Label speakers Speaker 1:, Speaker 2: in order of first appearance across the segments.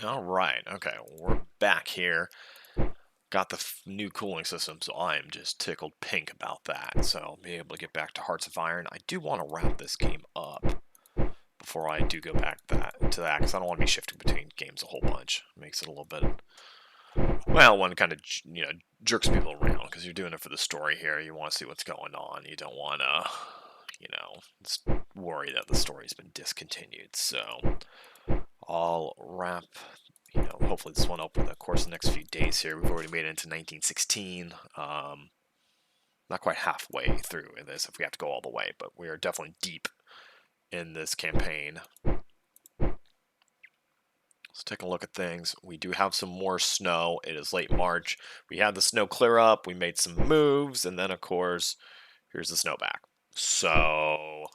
Speaker 1: All right. Okay, we're back here. Got the new cooling system, so I'm just tickled pink about that. So being able to get back to Hearts of Iron, I do want to wrap this game up before I do go back to that, because I don't want to be shifting between games a whole bunch. Makes it a little bit, well, one kind of jerks people around because you're doing it for the story here. You want to see what's going on. You don't want to, worry that the story's been discontinued. So I'll wrap hopefully this one up over the course of the next few days here. We've already made it into 1916. Not quite halfway through in this if we have to go all the way, but we are definitely deep in this campaign. Let's take a look at things. We do have some more snow. It is late March. We had the snow clear up. We made some moves, and then, of course, here's the snow back. So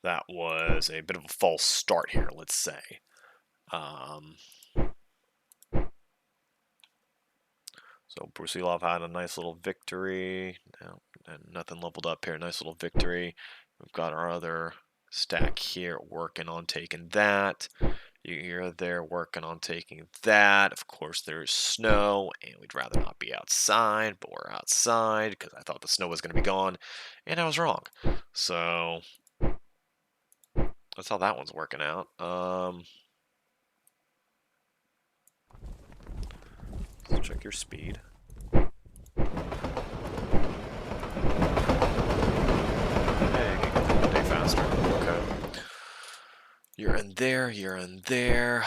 Speaker 1: that was a bit of a false start here, let's say. So Brusilov had a nice little victory. And nothing leveled up here. Nice little victory. We've got our other stack here working on taking that. You're there working on taking that. Of course, there's snow, and we'd rather not be outside, but we're outside because I thought the snow was going to be gone, and I was wrong. So that's how that one's working out. Let's check your speed. Hey, you can go day faster. Okay. You're in there. You're in there.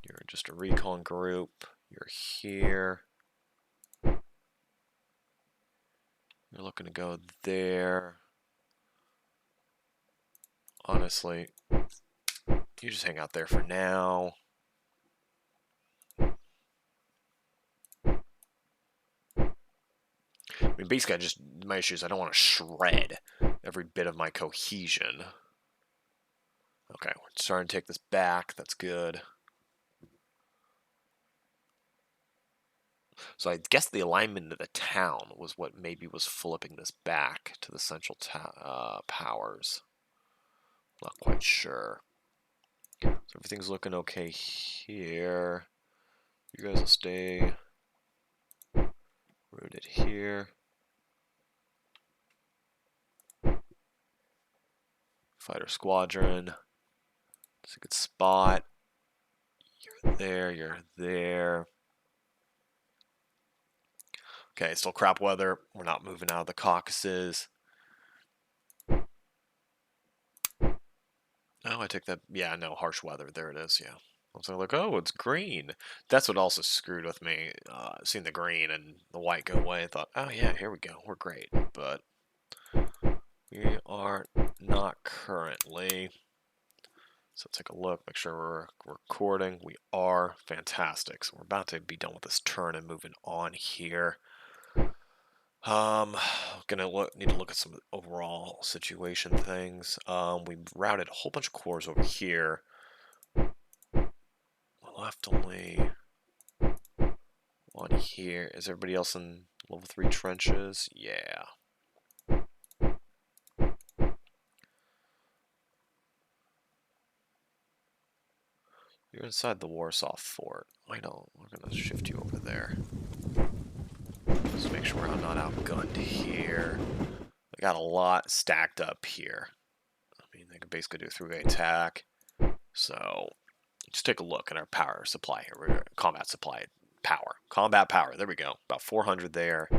Speaker 1: You're just a recon group. You're here. You're looking to go there. Honestly, you just hang out there for now. I mean, basically, my issue is I don't want to shred every bit of my cohesion. Okay, we're starting to take this back. That's good. So I guess the alignment of the town was what maybe was flipping this back to the central powers. Not quite sure. So everything's looking okay here. You guys will stay rooted here. Fighter squadron. It's a good spot. You're there. You're there. Okay, still crap weather. We're not moving out of the Caucasus. Oh, I take that. Yeah, no, harsh weather. There it is. Yeah. I was like, oh, it's green. That's what also screwed with me. Seeing the green and the white go away, I thought, oh yeah, here we go. We're great. But we are not currently. So take a look, make sure we're recording. We are. Fantastic. So we're about to be done with this turn and moving on here. Need to look at some overall situation things. We routed a whole bunch of cores over here. We left only one here. Is everybody else in level 3 trenches? Yeah. You're inside the Warsaw Fort. We're gonna shift you over there. Just make sure I'm not outgunned here. I got a lot stacked up here. I mean, they can basically do a three-way attack. So, just take a look at our power supply here. We're combat supply power. Combat power. There we go. About 400 there.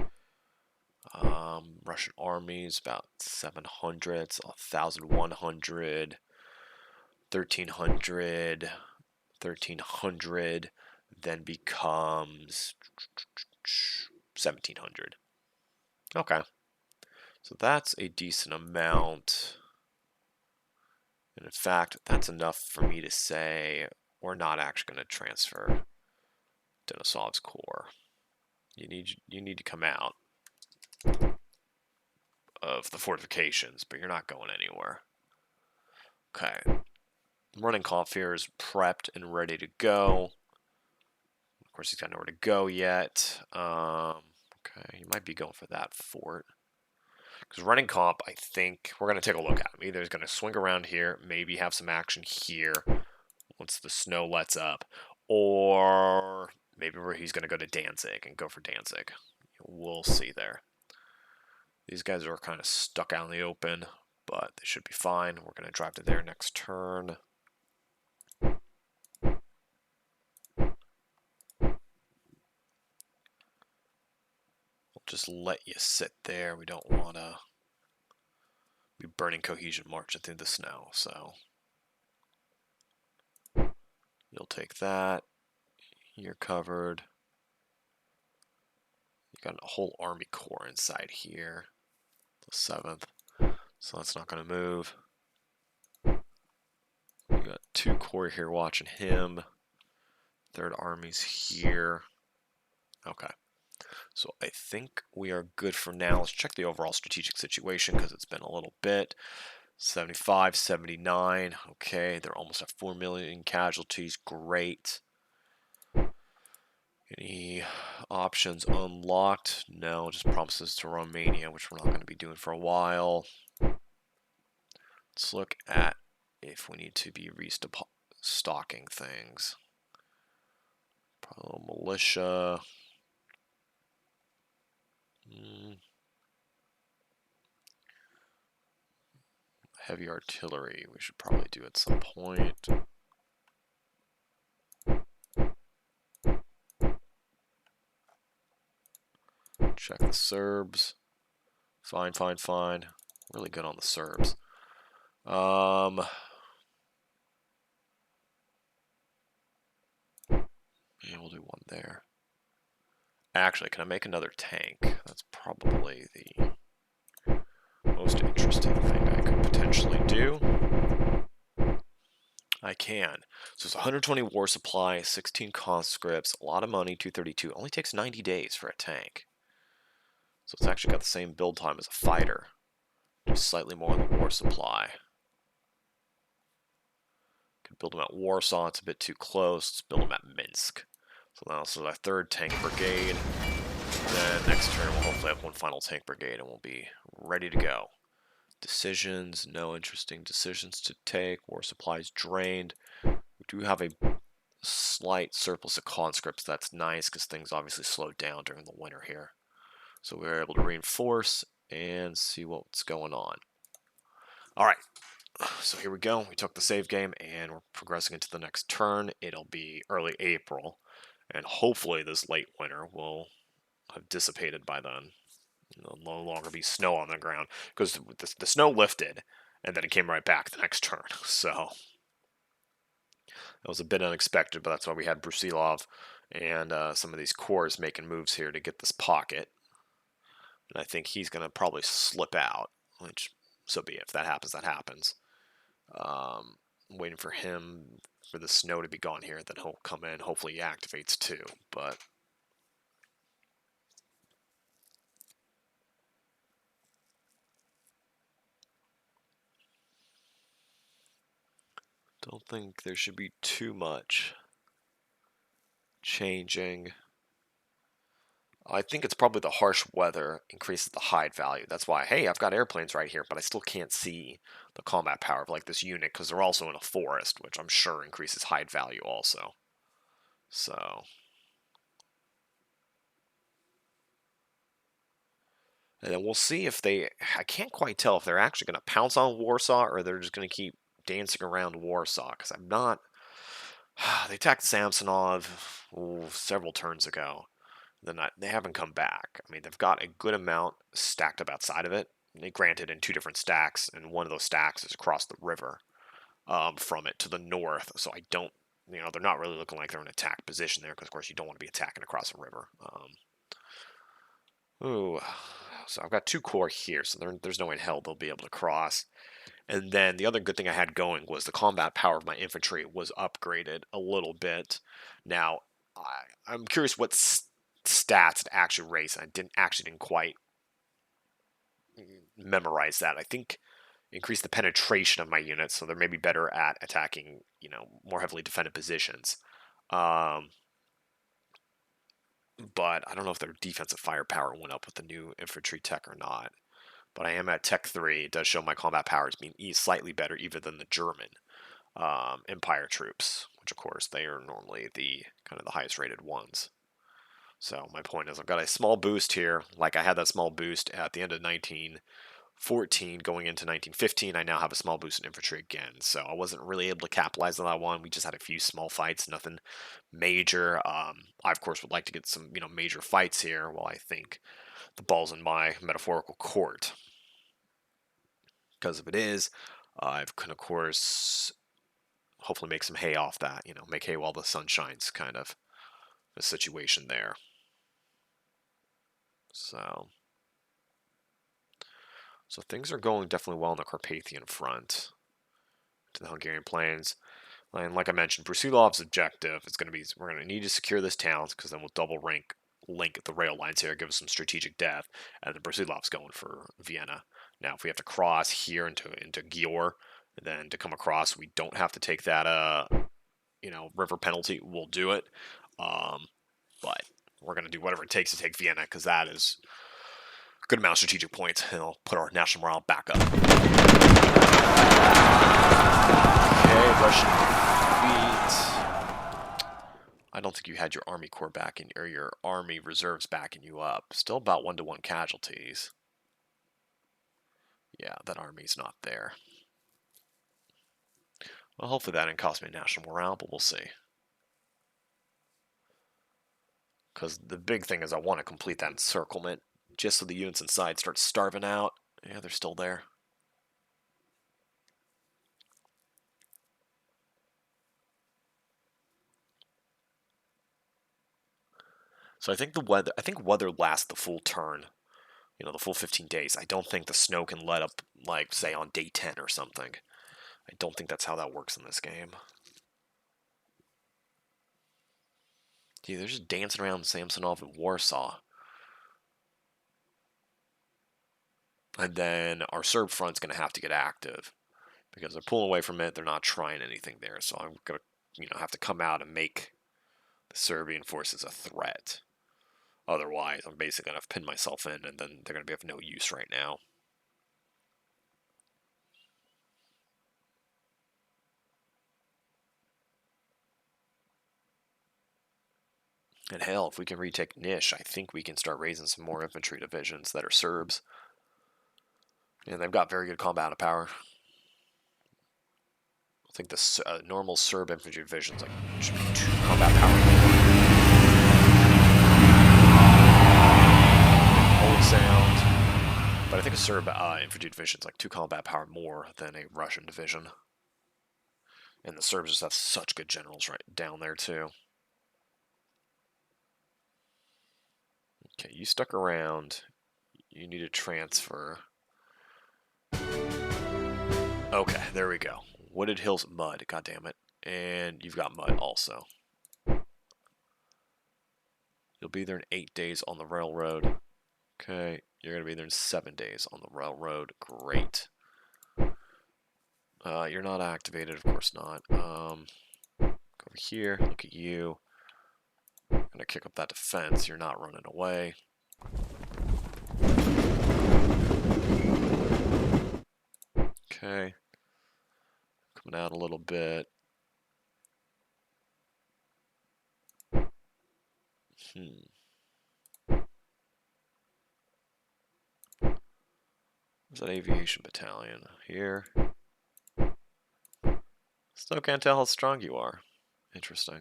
Speaker 1: Russian armies about 700. 1,100. 1,300. 1,300. Then becomes 1,700. Okay. So that's a decent amount. And in fact, that's enough for me to say we're not actually going to transfer Denisov's core. You need to come out of the fortifications, but you're not going anywhere. Okay. Running Cough here is prepped and ready to go. course, he's got nowhere to go yet. Okay, he might be going for that fort. Because running comp, I think we're going to take a look at him. Either he's going to swing around here, maybe have some action here once the snow lets up, or maybe he's going to go to Danzig and go for Danzig. We'll see there. These guys are kind of stuck out in the open, but they should be fine. We're going to drive to there next turn. Just let you sit there. We don't want to be burning cohesion marching through the snow, so you'll take that. You're covered. You got a whole army corps inside here. The 7th, so that's not going to move. We got 2 corps here watching him. 3rd Army's here. Okay. So I think we are good for now. Let's check the overall strategic situation because it's been a little bit. 75, 79. Okay, they're almost at 4 million casualties. Great. Any options unlocked? No, just promises to Romania, which we're not going to be doing for a while. Let's look at if we need to be restocking things. Probably militia. Heavy artillery we should probably do at some point. Check the Serbs. Fine, fine, fine. Really good on the Serbs. Yeah, we'll do one there. Actually, can I make another tank? That's probably the most interesting thing I could potentially do. I can. So it's 120 war supply, 16 conscripts, a lot of money, 232. Only takes 90 days for a tank. So it's actually got the same build time as a fighter. Just slightly more on the war supply. Could build them at Warsaw, it's a bit too close. Let's build them at Minsk. So now this is our 3rd tank brigade. Then next turn we'll hopefully have one final tank brigade and we'll be ready to go. Decisions, no interesting decisions to take. War supplies drained. We do have a slight surplus of conscripts. That's nice because things obviously slowed down during the winter here. So we were able to reinforce and see what's going on. Alright, so here we go. We took the save game and we're progressing into the next turn. It'll be early April. And hopefully this late winter will have dissipated by then. There'll no longer be snow on the ground. Because the snow lifted and then it came right back the next turn. So that was a bit unexpected, but that's why we had Brusilov and some of these corps making moves here to get this pocket. And I think he's going to probably slip out, which, so be it. If that happens, that happens. I'm waiting for him, for the snow to be gone here, then he'll come in. Hopefully he activates too, but... don't think there should be too much changing. I think it's probably the harsh weather increases the hide value. That's why, hey, I've got airplanes right here, but I still can't see the combat power of like this unit because they're also in a forest, which I'm sure increases hide value also. So, and then we'll see if they, I can't quite tell if they're actually going to pounce on Warsaw or they're just going to keep dancing around Warsaw because I'm not, they attacked Samsonov several turns ago. They haven't come back. I mean, they've got a good amount stacked up outside of it. Granted, in 2 different stacks, and one of those stacks is across the river from it to the north. So I don't, they're not really looking like they're in attack position there because, of course, you don't want to be attacking across a river. So I've got 2 corps here, so there's no way in hell they'll be able to cross. And then the other good thing I had going was the combat power of my infantry was upgraded a little bit. Now, I'm curious what stats to actually raise. I didn't quite memorize that. I think increase the penetration of my units, so they're maybe better at attacking, more heavily defended positions. but I don't know if their defensive firepower went up with the new infantry tech or not. But I am at Tech 3. It does show my combat powers being slightly better even than the German Empire troops, which of course they are normally the kind of the highest rated ones. So my point is I've got a small boost here, like I had that small boost at the end of 1914 going into 1915. I now have a small boost in infantry again, so I wasn't really able to capitalize on that one. We just had a few small fights, nothing major. I of course would like to get some major fights here. Well, I think the ball's in my metaphorical court, because if it is, I can of course hopefully make some hay off that. Make hay while the sun shines, kind of a situation there. So things are going definitely well on the Carpathian front to the Hungarian plains. And like I mentioned, Brusilov's objective is going to be, we're going to need to secure this town, because then we'll double link the rail lines here, give us some strategic depth, and then Brusilov's going for Vienna. Now, if we have to cross here into Győr, then to come across, we don't have to take that river penalty. We'll do it, but we're going to do whatever it takes to take Vienna, because that is a good amount of strategic points, and it'll put our national morale back up. Okay, Russian defeat. I don't think you had your army corps backing, or your army reserves backing you up. Still about 1-to-1 casualties. Yeah, that army's not there. Well, hopefully that didn't cost me national morale, but we'll see. Because the big thing is I want to complete that encirclement, just so the units inside start starving out. Yeah, they're still there. So I think weather lasts the full turn. The full 15 days. I don't think the snow can let up, like, say, on day 10 or something. I don't think that's how that works in this game. Gee, they're just dancing around Samsonov and Warsaw. And then our Serb front's going to have to get active, because they're pulling away from it. They're not trying anything there. So I'm going to, have to come out and make the Serbian forces a threat. Otherwise, I'm basically going to have to pin myself in, and then they're going to be of no use right now. And hell, if we can retake Nish, I think we can start raising some more infantry divisions that are Serbs. And they've got very good combat power. I think the normal Serb infantry divisions should be 2 combat power. Old sound. But I think a Serb infantry division is 2 combat power more than a Russian division. And the Serbs just have such good generals right down there too. Okay, you stuck around. You need to transfer. Okay, there we go. Wooded Hills, mud, god damn it. And you've got mud also. You'll be there in 8 days on the railroad. Okay, you're going to be there in 7 days on the railroad. Great. You're not activated, of course not. Go over here, look at you. I'm going to kick up that defense. You're not running away. Okay. Coming out a little bit. There's that aviation battalion here. Still can't tell how strong you are. Interesting.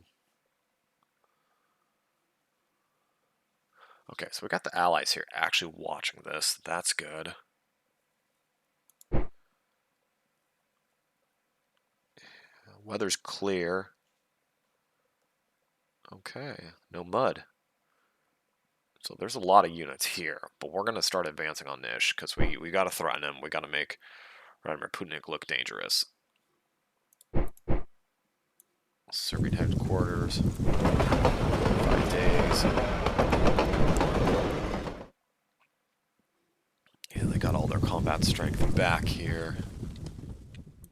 Speaker 1: Okay, so we got the allies here actually watching this. That's good. Weather's clear. Okay, no mud. So there's a lot of units here, but we're going to start advancing on Nish, because we got to threaten him. We got to make Vladimir Putin look dangerous. Serbian headquarters. 5 days. Yeah, they got all their combat strength back here.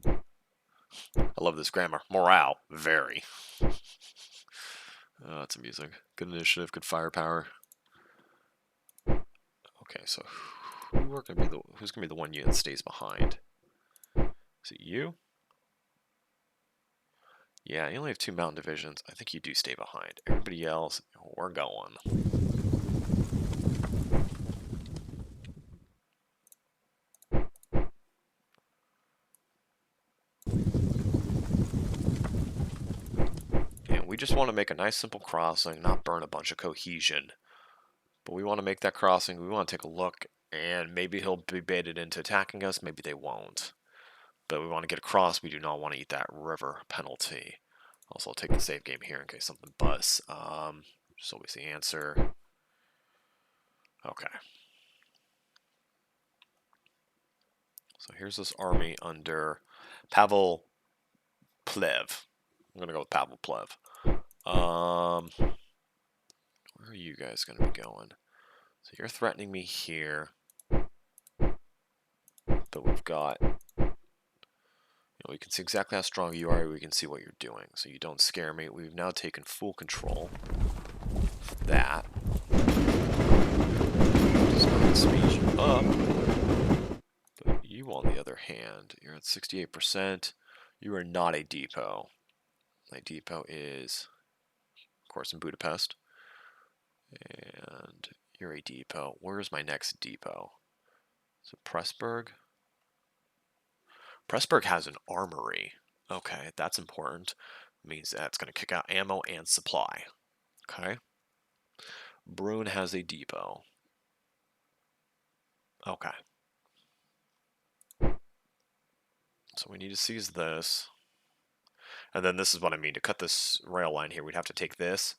Speaker 1: I love this grammar. Morale, very. Oh, that's amusing. Good initiative, good firepower. Okay, so who's gonna be the one unit that stays behind? Is it you? Yeah, you only have 2 mountain divisions. I think you do stay behind. Everybody else, we're going. And we just want to make a nice simple crossing, not burn a bunch of cohesion. But we want to make that crossing, we want to take a look, and maybe he'll be baited into attacking us, maybe they won't. But we want to get across, we do not want to eat that river penalty. Also, I'll take the save game here in case something busts. Just always the answer. Okay. So here's this army under Pavel Plev. I'm going to go with Pavel Plev. Where are you guys going to be going? So you're threatening me here. But we've got... we can see exactly how strong you are. We can see what you're doing. So you don't scare me. We've now taken full control of that. Just going to speed you up. But you, on the other hand, you're at 68%. You are not a depot. My depot is, of course, in Budapest. And you're a depot. Where's my next depot? So Pressburg. Pressburg has an armory. Okay, that's important. Means that's going to kick out ammo and supply. Okay. Brune has a depot. Okay. So we need to seize this. And then this is what I mean. To cut this rail line here, we'd have to take this,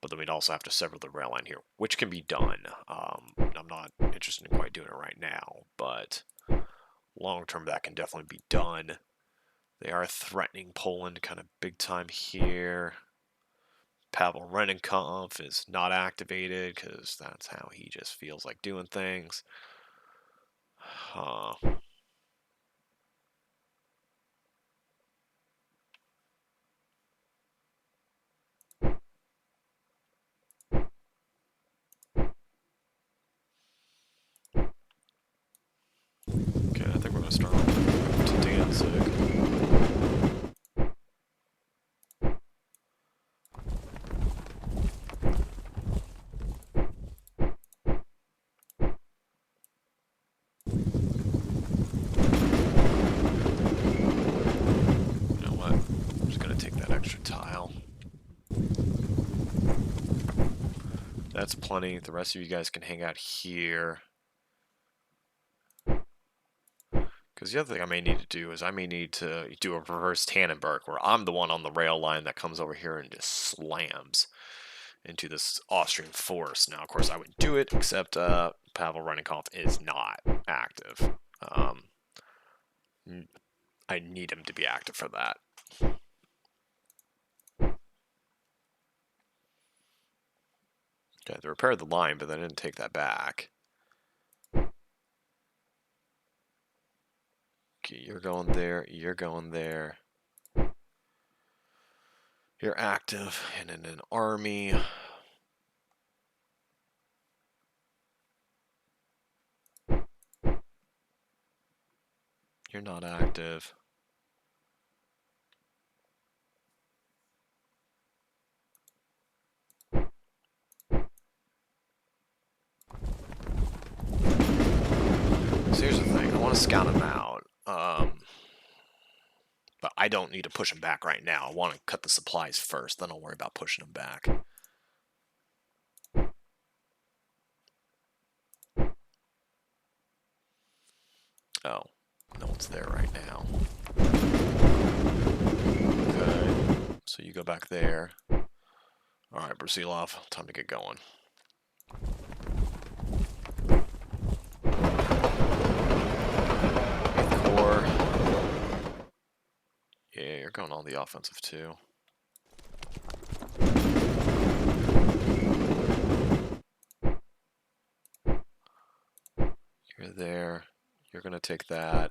Speaker 1: but then we'd also have to sever the rail line here, which can be done. I'm not interested in quite doing it right now, but long term that can definitely be done. They are threatening Poland kind of big time here. Pavel Rennenkopf is not activated because that's how he just feels like doing things. Okay, I think we're going to start to Danzig. You know what? I'm just going to take that extra tile. That's plenty. The rest of you guys can hang out here. Because the other thing I may need to do is I may need to do a reverse Tannenberg, where I'm the one on the rail line that comes over here and just slams into this Austrian force. Now, of course, I would do it, except Pavel Rennenkopf is not active. I need him to be active for that. Okay, they repaired the line, but they didn't take that back. Okay, you're going there, you're going there. You're active and in an army. You're not active. So here's the thing, I want to scout him out. But I don't need to push him back right now. I want to cut the supplies first, then I'll worry about pushing him back. Oh, no one's there right now. Okay, so you go back there. Alright, Brusilov, time to get going. Corps. Yeah, you're going on the offensive too. You're there. You're gonna take that.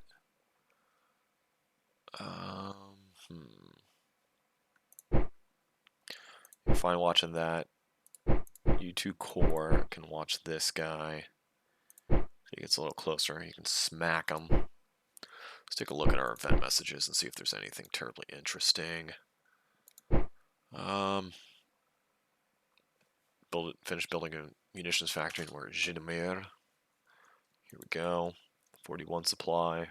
Speaker 1: fine watching that. You two core can watch this guy. He gets a little closer. You can smack him. Let's take a look at our event messages and see if there's anything terribly interesting. Finish building a munitions factory in where Zhytomyr. Here we go. 41 supply.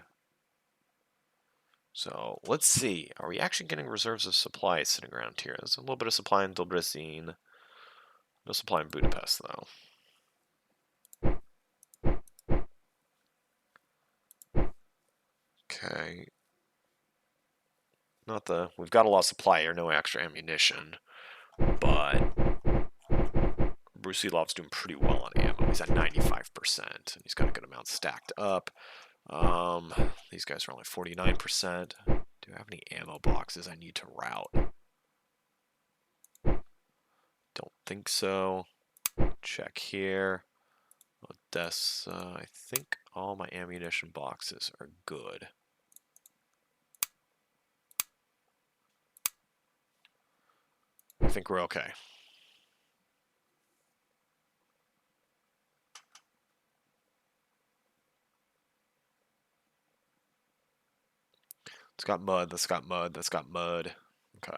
Speaker 1: So let's see. Are we actually getting reserves of supply sitting around here? There's a little bit of supply in Dobrzyn. No supply in Budapest, though. Okay. We've got a lot of supply here, no extra ammunition, but Brusilov's doing pretty well on ammo. He's at 95%, and he's got a good amount stacked up. These guys are only 49%. Do I have any ammo boxes I need to route? Don't think so. Check here. Odessa, I think all my ammunition boxes are good. I think we're okay. It's got mud, that's got mud, that's got mud. Okay.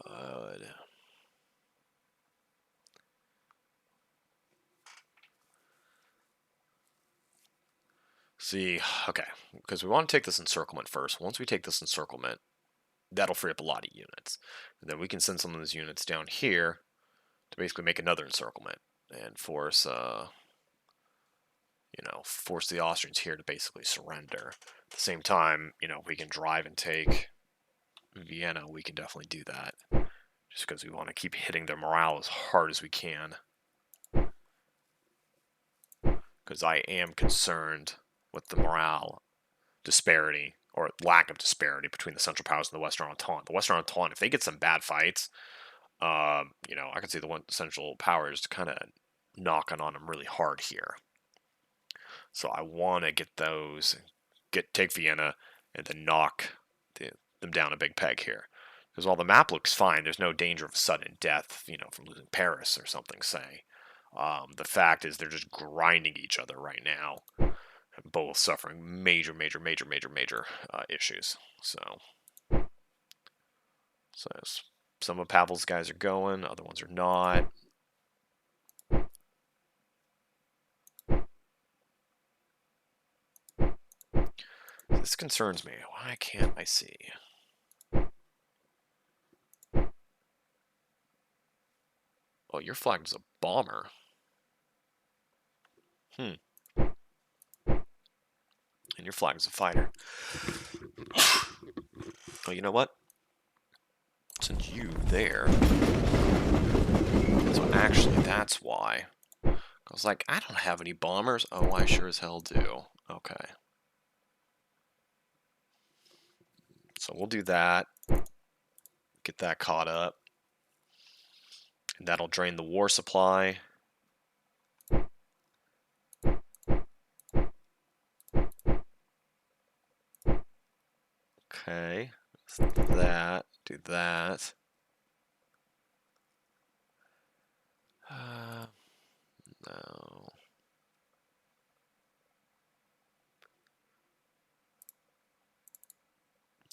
Speaker 1: Mud. See, okay, because we want to take this encirclement first. Once we take this encirclement, that'll free up a lot of units. And then we can send some of those units down here to basically make another encirclement and force, force the Austrians here to basically surrender. At the same time, we can drive and take Vienna. We can definitely do that. Just because we want to keep hitting their morale as hard as we can. Because I am concerned with the morale disparity, or lack of disparity, between the Central Powers and the Western Entente. The Western Entente, if they get some bad fights, I can see the Central Powers kind of knocking on them really hard here. So I want to get those, take Vienna, and then knock them down a big peg here. Because while the map looks fine, there's no danger of sudden death, from losing Paris or something, say. The fact is they're just grinding each other right now. Both suffering major issues. So some of Pavel's guys are going, other ones are not. This concerns me. Why can't I see? Oh, your flag is a bomber. And your flag is a fighter. Oh, you know what? Send you there. So actually, that's why. I was like, I don't have any bombers. Oh, I sure as hell do. Okay. So we'll do that. Get that caught up. And that'll drain the war supply. Okay. That. Do that. No.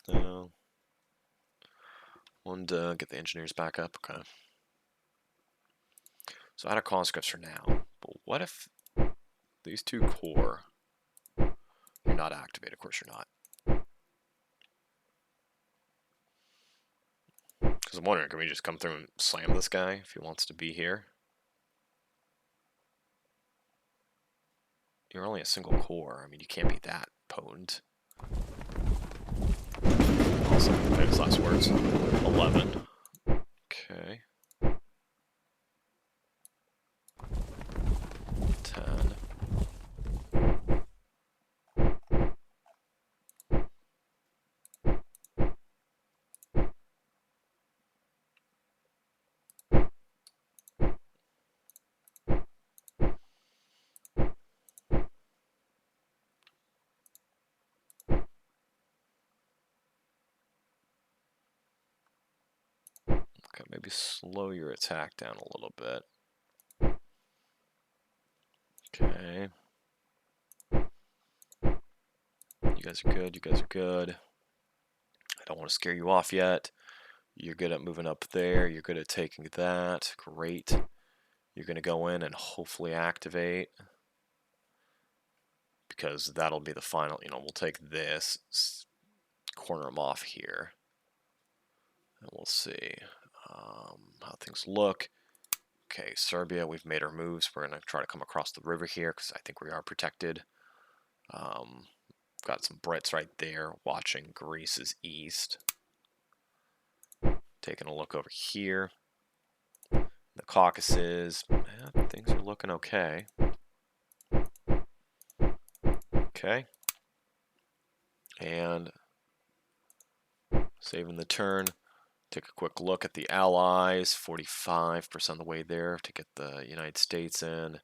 Speaker 1: No. Want to get the engineers back up. Okay. So out of conscripts for now. But what if these two corps, you're not activated? Of course you're not. Because I'm wondering, can we just come through and slam this guy if he wants to be here? You're only a single corps. I mean, you can't be that potent. Also, famous last words. 11. Okay. 10. Maybe slow your attack down a little bit. Okay. You guys are good. You guys are good. I don't want to scare you off yet. You're good at moving up there. You're good at taking that. Great. You're going to go in and hopefully activate. Because that'll be the final, we'll take this, corner them off here. And we'll see how things look. Okay, Serbia, we've made our moves. We're going to try to come across the river here because I think we are protected. Got some Brits right there watching Greece's east. Taking a look over here. The Caucasus, things are looking okay. Okay. And saving the turn. Take a quick look at the Allies. 45% of the way there to get the United States in.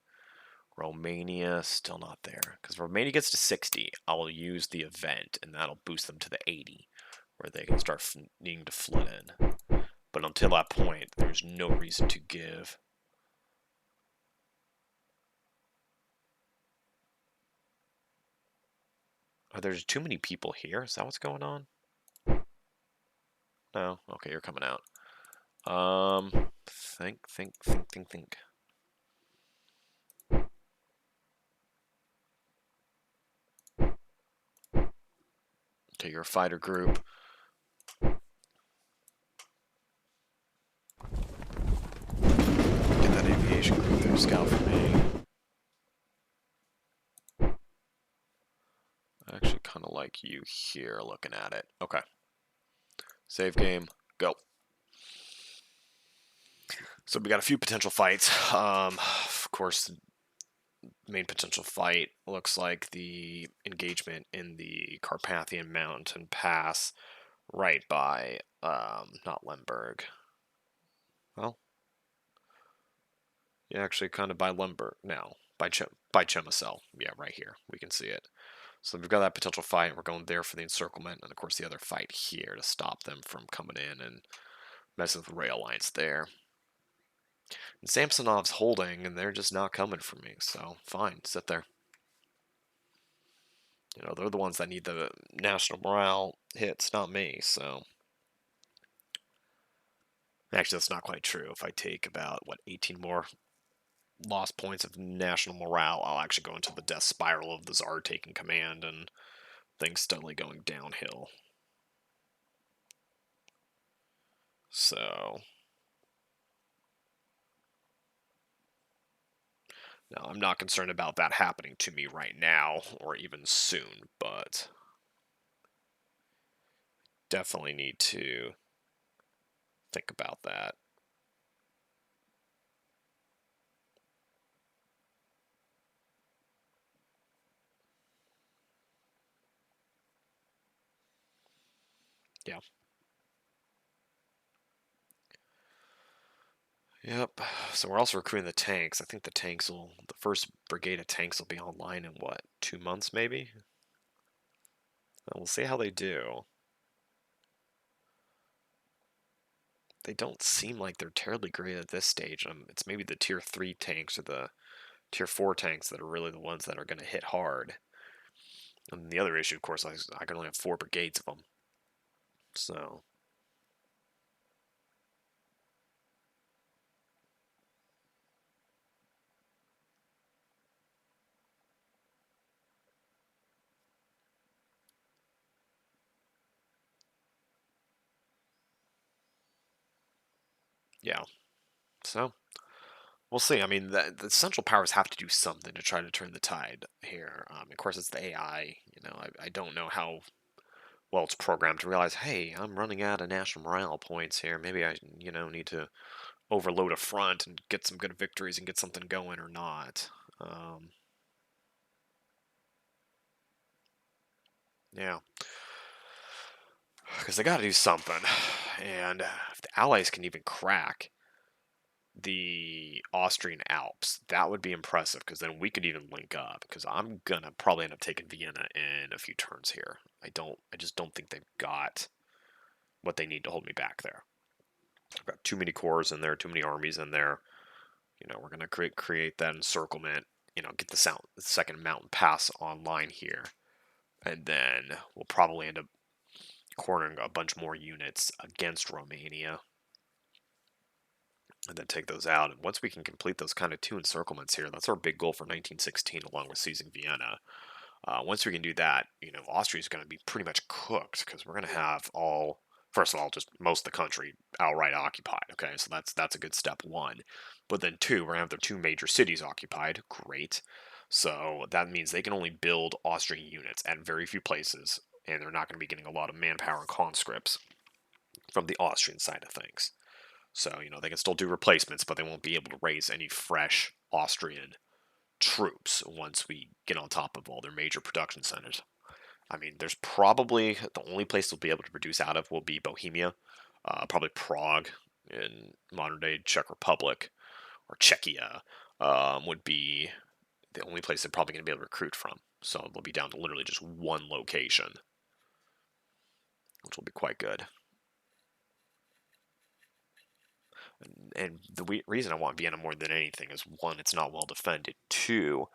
Speaker 1: Romania, still not there. Because if Romania gets to 60, I will use the event, and that'll boost them to the 80, where they can start needing to flood in. But until that point, there's no reason to give. Oh, there's too many people here? Is that what's going on? No? Okay, you're coming out. Think. Okay, you're a fighter group. Get that aviation group there to scout for me. I actually kind of like you here looking at it. Okay. Save game. Go. So we got a few potential fights. Of course, the main potential fight looks like the engagement in the Carpathian Mountain Pass right by, not Lemberg. Well, yeah, actually kind of by Lemberg now. By Chemisel. Yeah, right here. We can see it. So we've got that potential fight. We're going there for the encirclement, and of course the other fight here to stop them from coming in and messing with the rail lines there. And Samsonov's holding, and they're just not coming for me. So fine, sit there. They're the ones that need the national morale hits, not me. So actually, that's not quite true. If I take about 18 more lost points of national morale, I'll actually go into the death spiral of the Tsar taking command and things steadily going downhill. So now, I'm not concerned about that happening to me right now or even soon, but definitely need to think about that. Yeah. Yep. So we're also recruiting the tanks. I think the first brigade of tanks will be online in 2 months maybe? We'll see how they do. They don't seem like they're terribly great at this stage. It's maybe the tier 3 tanks or the tier 4 tanks that are really the ones that are going to hit hard. And the other issue, of course, I can only have 4 brigades of them. So yeah. So we'll see. I mean, the Central Powers have to do something to try to turn the tide here. Of course, it's the AI. I don't know how well it's programmed to realize, hey, I'm running out of national morale points here. Maybe I, need to overload a front and get some good victories and get something going or not. Yeah. Because they got to do something. And if the Allies can even crack the Austrian Alps, that would be impressive because then we could even link up because I'm gonna probably end up taking Vienna in a few turns here. I just don't think they've got what they need to hold me back there. I've got too many corps in there, too many armies in there. We're going to create that encirclement, get the second mountain pass online here. And then we'll probably end up cornering a bunch more units against Romania. And then take those out. And once we can complete those kind of two encirclements here, that's our big goal for 1916, along with seizing Vienna. Once we can do that, Austria is going to be pretty much cooked because we're going to have first of all, just most of the country outright occupied. Okay, so that's a good step one. But then two, we're going to have the two major cities occupied. Great. So that means they can only build Austrian units at very few places, and they're not going to be getting a lot of manpower and conscripts from the Austrian side of things. So, they can still do replacements, but they won't be able to raise any fresh Austrian troops once we get on top of all their major production centers. I mean, there's probably the only place they'll be able to produce out of will be Bohemia, probably Prague in modern day Czech Republic, or Czechia would be the only place they're probably going to be able to recruit from. So they'll be down to literally just one location, which will be quite good. And the reason I want Vienna more than anything is one, it's not well defended. Two,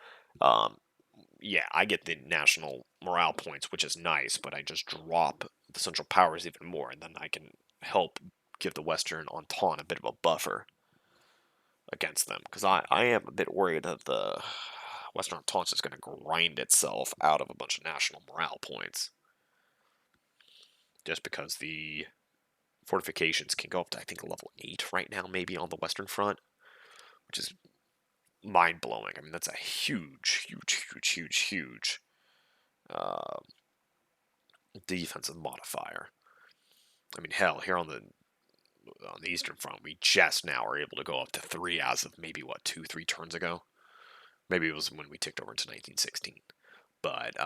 Speaker 1: yeah, I get the national morale points, which is nice, but I just drop the Central Powers even more, and then I can help give the Western Entente a bit of a buffer against them. Because I am a bit worried that the Western Entente is going to grind itself out of a bunch of national morale points. Just because the fortifications can go up to, I think, level 8 right now, maybe on the Western Front, which is mind blowing. I mean, that's a huge, huge, huge, huge, huge defensive modifier. I mean, hell, here on the Eastern Front, we just now are able to go up to 3 as of maybe, 2, 3 turns ago? Maybe it was when we ticked over into 1916. But,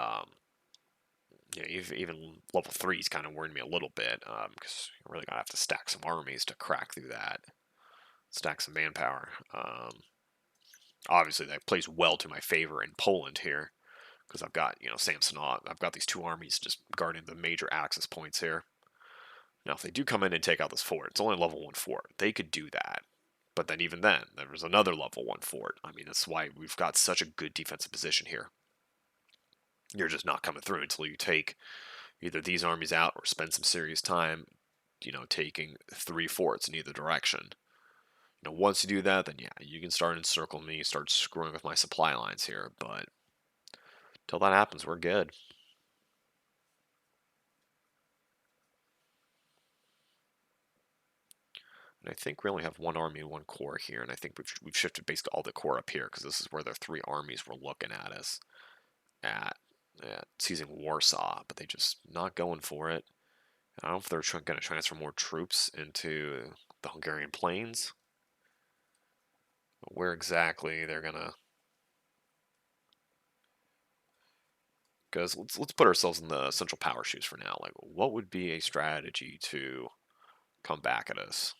Speaker 1: even level 3 is kind of worrying me a little bit, because you're really going to have to stack some armies to crack through that. Stack some manpower. Obviously, that plays well to my favor in Poland here, because I've got, Samsonov. I've got these two armies just guarding the major axis points here. Now, if they do come in and take out this fort, it's only level 1 fort. They could do that. But then even then, there was another level 1 fort. I mean, that's why we've got such a good defensive position here. You're just not coming through until you take either these armies out or spend some serious time, taking 3 forts in either direction. Once you do that, then yeah, you can start encircling me, start screwing with my supply lines here. But till that happens, we're good. And I think we only have one army and one corps here, and I think we've shifted basically all the corps up here because this is where the 3 armies were looking at us at seizing Warsaw, but they just not going for it. I don't know if they're going to transfer more troops into the Hungarian plains. Where exactly they're gonna? Because let's put ourselves in the Central Power shoes for now. Like, what would be a strategy to come back at us?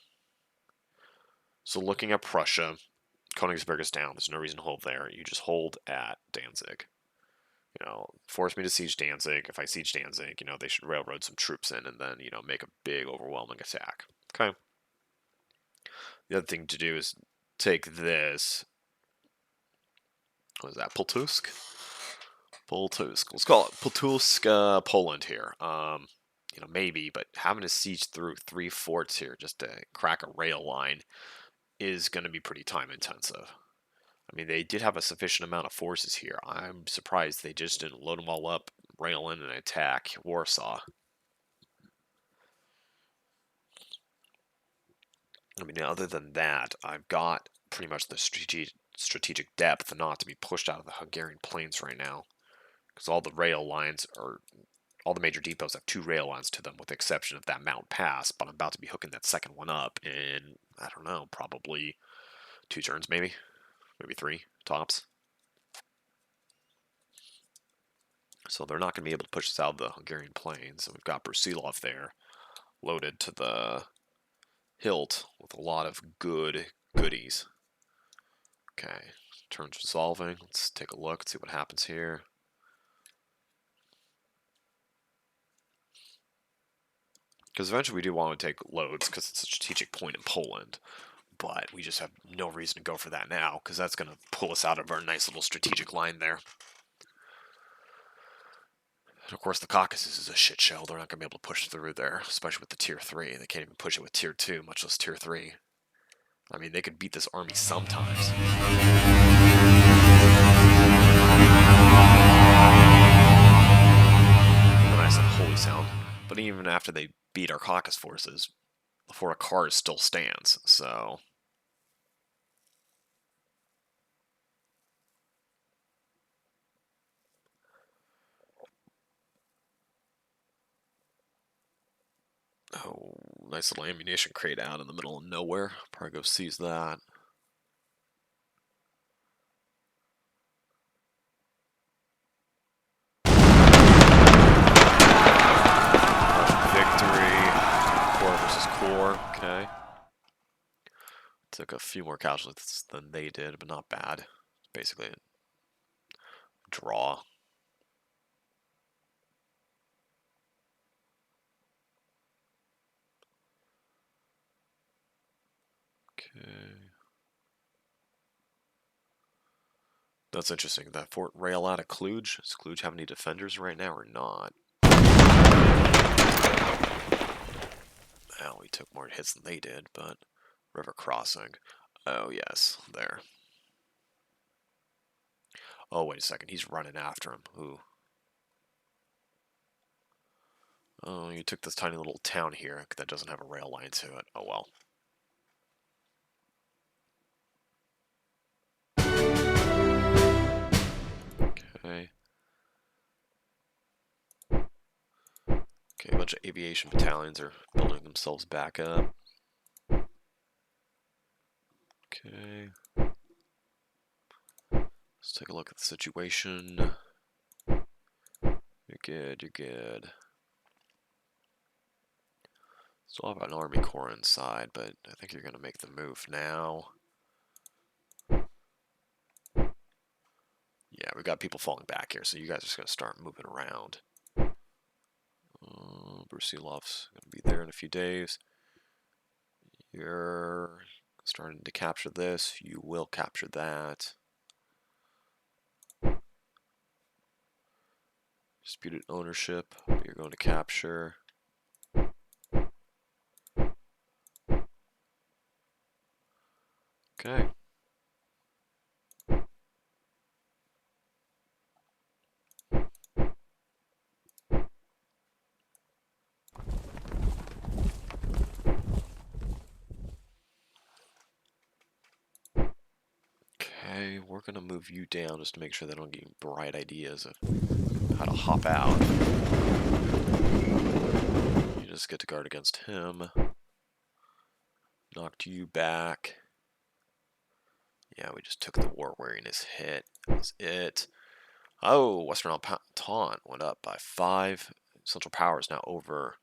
Speaker 1: So looking at Prussia, Königsberg is down. There's no reason to hold there. You just hold at Danzig. Force me to siege Danzig. If I siege Danzig, they should railroad some troops in and then, make a big, overwhelming attack. Okay. The other thing to do is take this. What is that? Pultusk? Pultusk. Let's call it Pultusk, Poland here. Maybe, but having to siege through 3 forts here just to crack a rail line is going to be pretty time intensive. I mean, they did have a sufficient amount of forces here. I'm surprised they just didn't load them all up, rail in, and attack Warsaw. I mean, other than that, I've got pretty much the strategic depth not to be pushed out of the Hungarian plains right now. Because all the major depots have 2 rail lines to them, with the exception of that Mount Pass. But I'm about to be hooking that second one up in, I don't know, probably 2 turns, maybe 3 tops. So they're not going to be able to push us out of the Hungarian plains. And we've got Brusilov there, loaded to the hilt with a lot of goodies. Okay, turns resolving. Let's take a look, see what happens here. Because eventually we do want to take Lodz, because it's a strategic point in Poland. But we just have no reason to go for that now, because that's going to pull us out of our nice little strategic line there. And of course, the Caucasus is a shit show. They're not going to be able to push through there, especially with the Tier 3. They can't even push it with Tier 2, much less Tier 3. I mean, they could beat this army sometimes. Nice and holy sound. But even after they beat our Caucasus forces, the Fort of Kars still stands, so... Oh, nice little ammunition crate out in the middle of nowhere. Probably go seize that. Victory. Core versus core. Okay. Took a few more casualties than they did, but not bad. Basically a draw. Okay. That's interesting. That Fort Rail out of Cluj. Does Cluj have any defenders right now or not? Well, we took more hits than they did, but river crossing. Oh, yes, there. Oh, wait a second. He's running after him. Ooh. Oh, you took this tiny little town here that doesn't have a rail line to it. Oh, well. Okay. Okay, a bunch of aviation battalions are building themselves back up. Okay. Let's take a look at the situation. You're good, you're good. Still have an army corps inside, but I think you're going to make the move now. Yeah, we got people falling back here, so you guys are just going to start moving around. Brusilov's going to be there in a few days. You're starting to capture this. You will capture that. Disputed ownership, you're going to capture. Okay. Okay, we're going to move you down just to make sure they don't get bright ideas of how to hop out. You just get to guard against him. Knocked you back. Yeah, we just took the war weariness hit. That's it. Oh, Western Entente went up by 5. Central Power is now over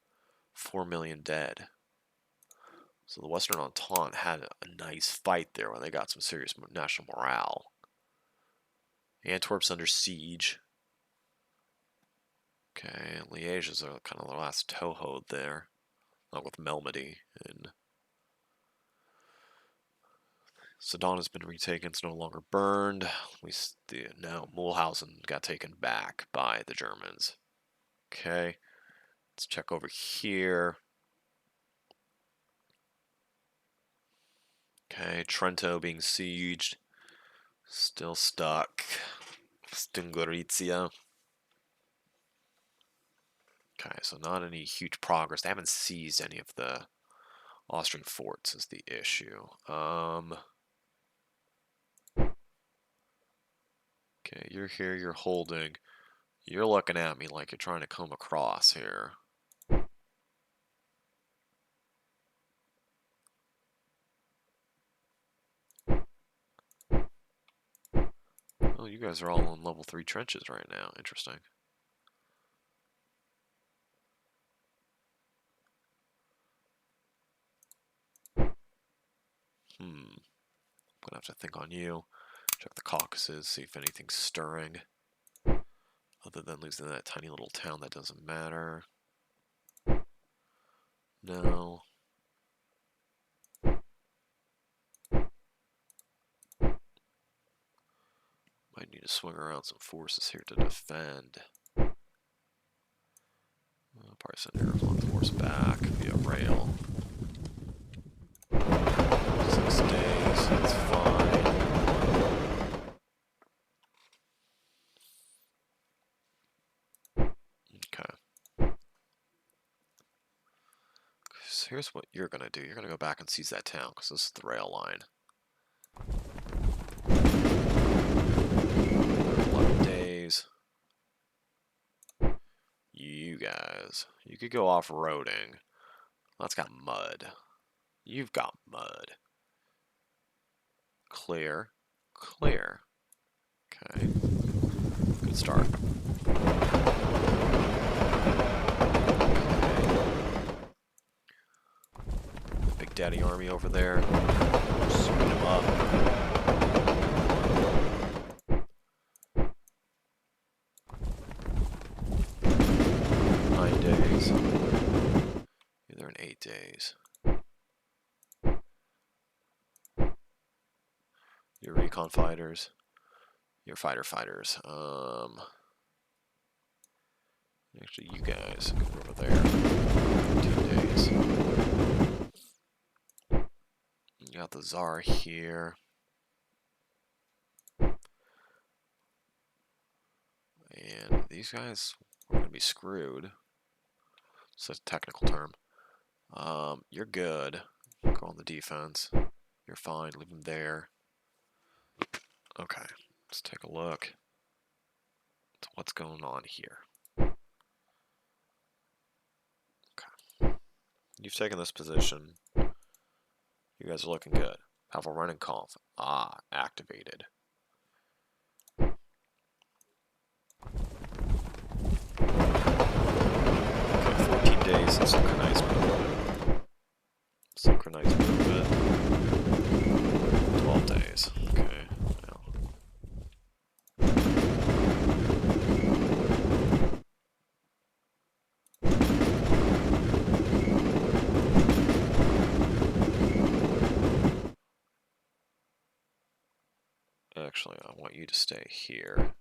Speaker 1: 4 million dead. So the Western Entente had a nice fight there where they got some serious national morale. Antwerp's under siege. Okay, Liège is kind of the last toehold there, along with Melmedy. And Sedan has been retaken, it's no longer burned. No, Mulhausen got taken back by the Germans. Okay, let's check over here. Okay, Trento being sieged. Still stuck. Stingorizia. Okay, so not any huge progress. They haven't seized any of the Austrian forts is the issue. Okay, you're here, you're holding. You're looking at me like you're trying to come across here. Oh, you guys are all on level 3 trenches right now. Interesting. I'm gonna have to think on you. Check the Caucasus, see if anything's stirring. Other than losing that tiny little town, that doesn't matter. No. Might need to swing around some forces here to defend. I'll probably send Aeroplan force back via rail. 6 days, that's fine. Okay. So here's what you're gonna do. You're gonna go back and seize that town, because this is the rail line. 11 days. You guys, you could go off-roading. That's got mud. You've got mud. Clear. Clear. Okay. Good start. Okay. Big Daddy army over there. Speed him up. Either in 8 days. Your recon fighters. Your fighters. Actually, you guys go over there. 15 days. You got the Tsar here. And these guys are going to be screwed. It's a technical term. You're good. Go on the defense. You're fine. Leave them there. Okay. Let's take a look at what's going on here. Okay. You've taken this position. You guys are looking good. Have a running conf. Ah, activated. Okay, 14 days of synchronized movement. Synchronized movement. 12 days. Okay. Now. Actually, I want you to stay here.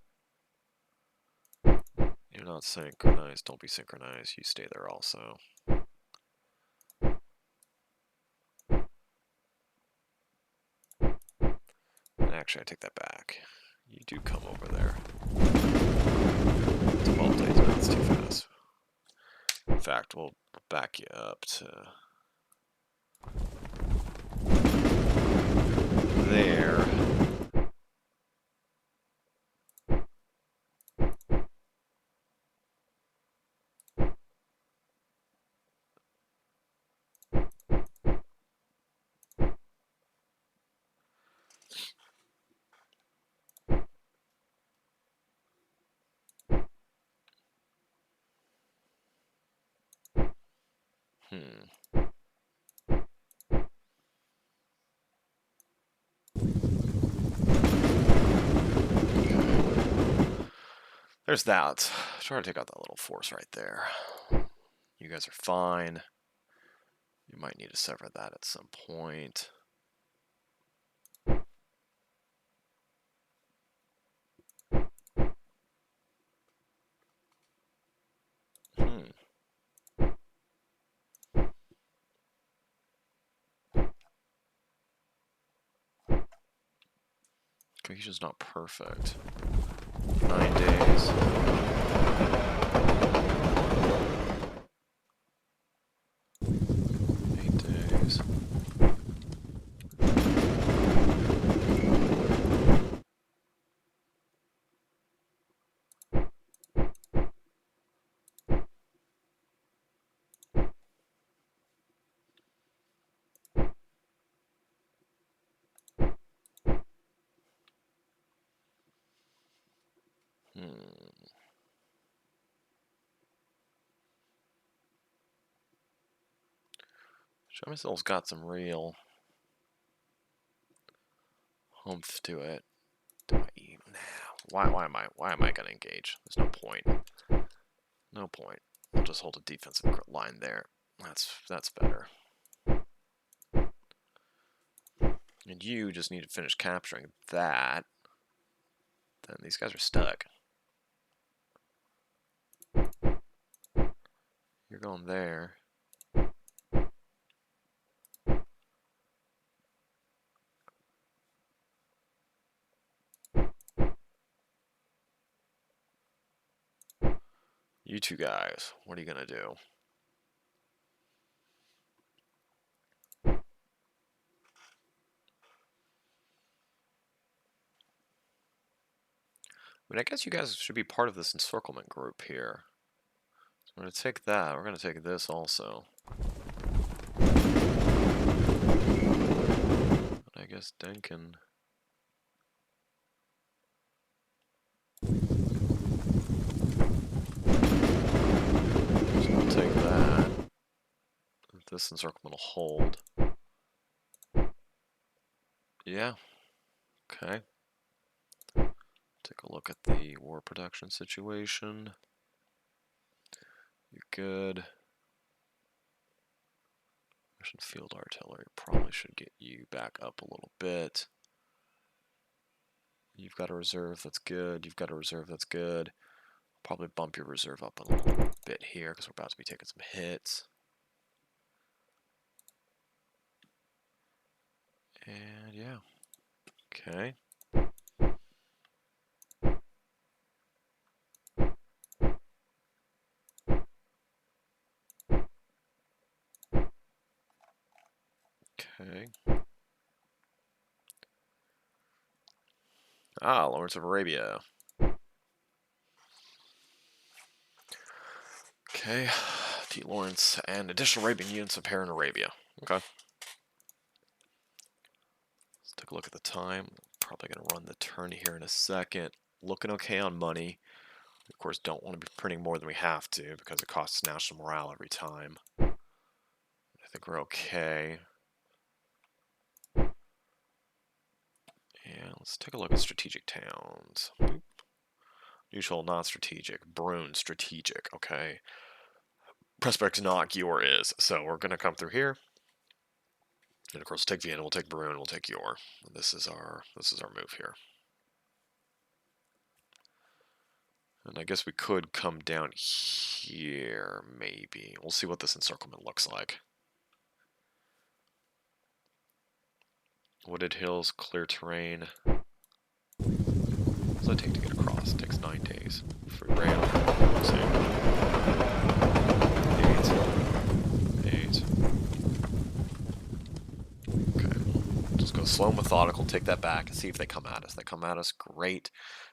Speaker 1: You're not synchronized. Don't be synchronized. You stay there also. And actually, I take that back. You do come over there. 12 days. No, that's too fast. In fact, we'll back you up to there. There's that. Try to take out that little force right there. You guys are fine. You might need to sever that at some point. Cohesion's not perfect. 9 days. 8 days. Shamisel's got some real humph to it. Why am I gonna engage? There's no point. No point. I'll just hold a defensive line there. That's better. And you just need to finish capturing that. Then these guys are stuck. You're going there. You two guys, what are you gonna do? I mean, I guess you guys should be part of this encirclement group here. So I'm gonna take that. We're gonna take this also. But I guess Denkin. So we'll take that. This encirclement will hold. Yeah. Okay. Take a look at the war production situation. You're good. Russian field artillery probably should get you back up a little bit. You've got a reserve, that's good. You've got a reserve, that's good. Probably bump your reserve up a little bit here because we're about to be taking some hits. And yeah. Okay. Okay. Ah, Lawrence of Arabia. Okay. T. Lawrence and additional Arabian units appear in Arabia. Okay. Let's take a look at the time. Probably going to run the turn here in a second. Looking okay on money. Of course, don't want to be printing more than we have to because it costs national morale every time. I think we're okay. And let's take a look at strategic towns. Boop. Neutral, non-strategic. Brune, strategic. Okay. Prospect's not, Gior is. So we're going to come through here. And of course, we'll take Vienna, we'll take Brune, we'll take Gior. This is our move here. And I guess we could come down here, maybe. We'll see what this encirclement looks like. Wooded hills, clear terrain. What does it take to get across? It takes 9 days. Free rail. Let's see. 8. Okay. Just go slow and methodical, take that back, and see if they come at us. If they come at us, great.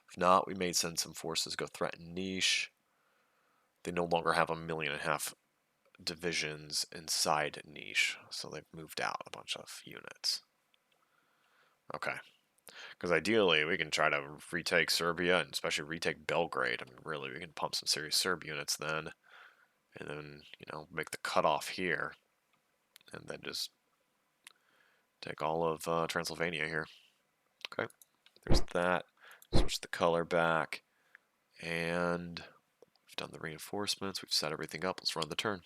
Speaker 1: If not, we may send some forces, go threaten Niche. They no longer have 1.5 million divisions inside Niche, so they've moved out a bunch of units. Okay. Because ideally, we can try to retake Serbia, and especially retake Belgrade. I mean, really, we can pump some serious Serb units then. And then, you know, make the cutoff here. And then just take all of Transylvania here. Okay. There's that. Switch the color back. And we've done the reinforcements. We've set everything up. Let's run the turn.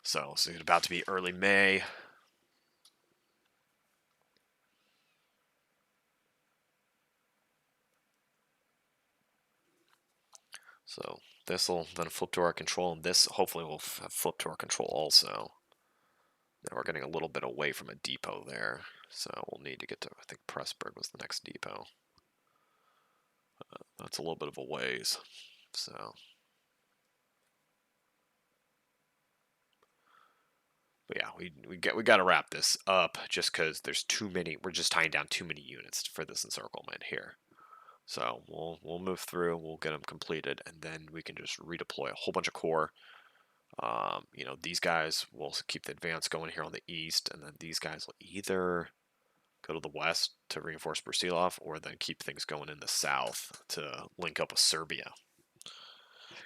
Speaker 1: So, it's about to be early May. So this will then flip to our control, and this hopefully will flip to our control also. Now we're getting a little bit away from a depot there, so we'll need to get to, I think Pressburg was the next depot. That's a little bit of a ways, so. But yeah, we got to wrap this up just because there's too many. We're just tying down too many units for this encirclement here. So we'll move through, we'll get them completed, and then we can just redeploy a whole bunch of corps. You know, these guys will keep the advance going here on the east, and then these guys will either go to the west to reinforce Brusilov, or then keep things going in the south to link up with Serbia.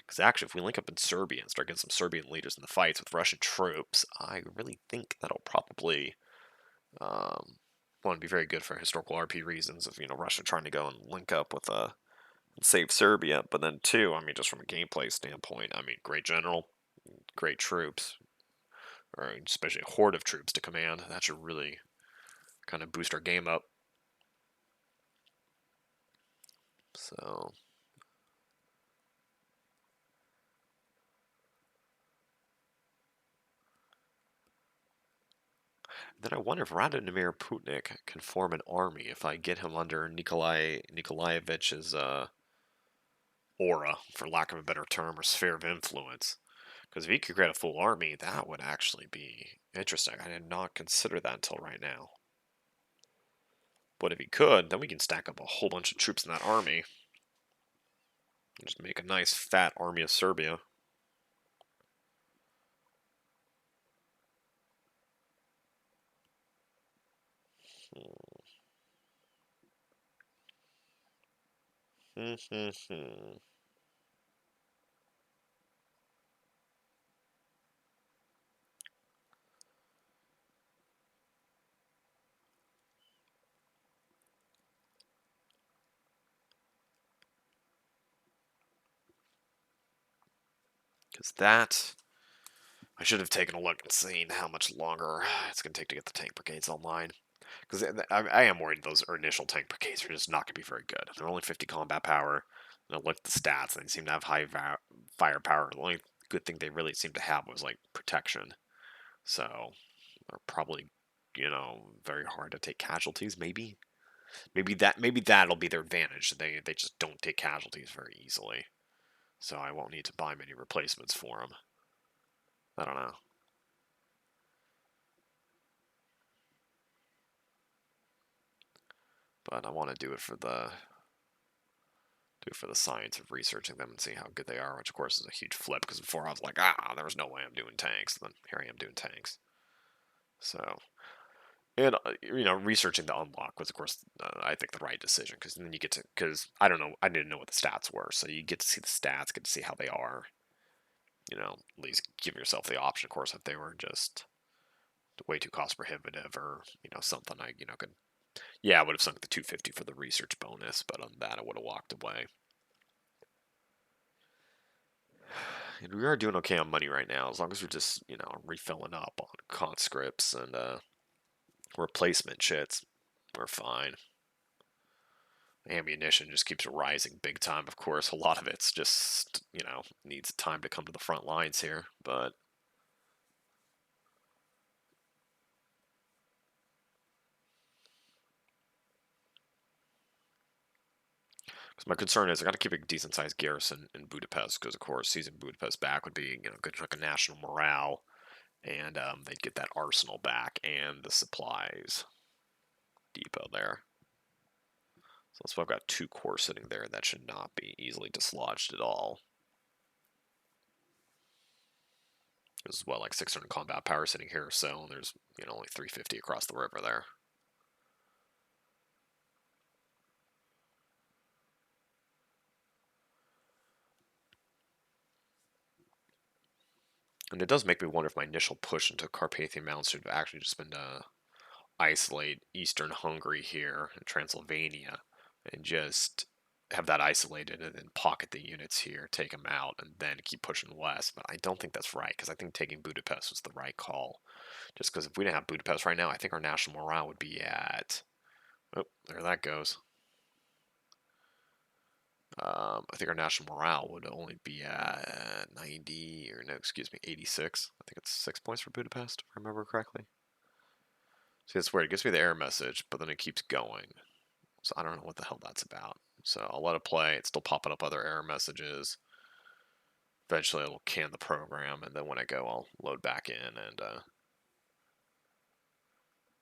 Speaker 1: Because actually, if we link up in Serbia and start getting some Serbian leaders in the fights with Russian troops, I really think that'll probably one, be very good for historical RP reasons of, you know, Russia trying to go and link up with save Serbia, but then two, I mean, just from a gameplay standpoint, I mean, great general, great troops, or especially a horde of troops to command. That should really kind of boost our game up. So then I wonder if Radomir Putnik can form an army if I get him under Nikolaevich's aura, for lack of a better term, or sphere of influence. Because if he could create a full army, that would actually be interesting. I did not consider that until right now. But if he could, then we can stack up a whole bunch of troops in that army. And just make a nice fat army of Serbia. Because that, I should have taken a look and seen how much longer it's going to take to get the tank brigades online. Because I am worried those initial tank brigades are just not going to be very good. They're only 50 combat power. And I looked at the stats, and they seem to have high firepower. The only good thing they really seemed to have was like protection. So they're probably, very hard to take casualties. Maybe that'll be their advantage. They just don't take casualties very easily. So I won't need to buy many replacements for them. I don't know. But I want to do it for the science of researching them and seeing how good they are, which of course is a huge flip, because before I was like, there was no way I'm doing tanks. And then here I am doing tanks. So, and researching the unlock was of course I think the right decision, because then you get to, because I don't know, I didn't know what the stats were, so you get to see the stats, get to see how they are. At least give yourself the option, of course, if they were just way too cost prohibitive or something I could. Yeah, I would have sunk the 250 for the research bonus, but on that I would have walked away. And we are doing okay on money right now, as long as we're just, refilling up on conscripts and replacement shits. We're fine. Ammunition just keeps rising big time, of course. A lot of it's just, needs time to come to the front lines here, but. Because my concern is I got to keep a decent sized garrison in Budapest, because, of course, seizing Budapest back would be, a good chunk of national morale, and they'd get that arsenal back and the supplies depot there. So that's why I've got 2 corps sitting there. That should not be easily dislodged at all. There's like 600 combat power sitting here or so, and there's only 350 across the river there. And it does make me wonder if my initial push into Carpathian Mountains should have actually just been to isolate eastern Hungary here and Transylvania, and just have that isolated and then pocket the units here, take them out, and then keep pushing west. But I don't think that's right, because I think taking Budapest was the right call. Just because if we didn't have Budapest right now, I think our national morale would be at. Oh, there that goes. I think our national morale would only be at 90, or no, excuse me, 86. I think it's 6 points for Budapest, if I remember correctly. See, that's weird. It gives me the error message, but then it keeps going. So I don't know what the hell that's about. So I'll let it play. It's still popping up other error messages. Eventually it'll can the program, and then when I go, I'll load back in and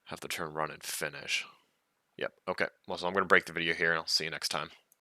Speaker 1: have the turn run and finish. Yep, okay. Well, so I'm going to break the video here, and I'll see you next time.